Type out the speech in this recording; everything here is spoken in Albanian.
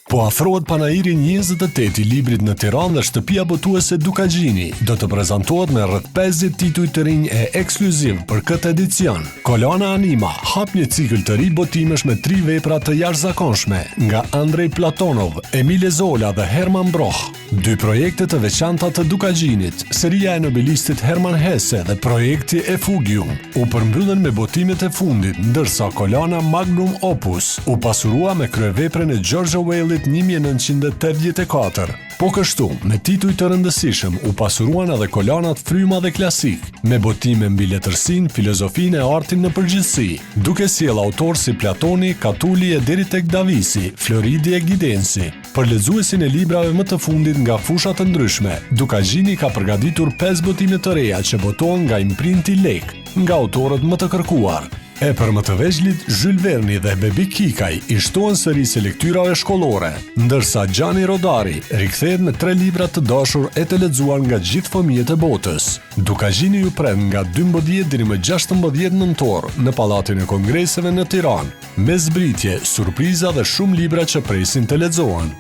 Po afrohet panairi 28 i librit në Tiranë dhe shtëpia botuese Dukagjini do të prezantohet me rreth 50 tituj të rinj e ekskluziv për këtë edicion. Kolona Anima hap një cikël të ri botimesh me 3 vepra të jashtëzakonshme nga Andrej Platonov, Emile Zola dhe Herman Broch. 2 projekte të veçanta të Dukagjinit, seria e nobelistit Herman Hesse dhe projekti Efugium, u përmbyllen me botimet e fundit, ndërsa kolona Magnum Opus u pasurua me kryeveprën e George Orwellit 1984. Po kështu, me tituj të rëndësishëm u pasuruan edhe kolonat Fryma dhe Klasik, me botime mbi letërsinë, filozofinë e artin në përgjithësi, duke sjell autorë si Platoni, Katuli e deri tek Davisi, Floridi e Gidensi. Për lexuesin e librave më të fundit nga fusha të ndryshme, Dukagjini ka përgatitur 5 botime të reja që botohen nga imprinti Lek, nga autorët më të kërkuar. E për më të vegjëlit, Jules Verne dhe Bebi Kikaj i shtohen sërisë lektyrave shkollore, ndërsa Gianni Rodari rikthehet me 3 libra të dashur e të lexuar nga gjithë fëmijët e botës. Dukagjini ju pret nga 12 deri më 16 nëntor në Pallatin e Kongreseve në Tiranë, me zbritje, surpriza dhe shumë libra që presin të lexohen.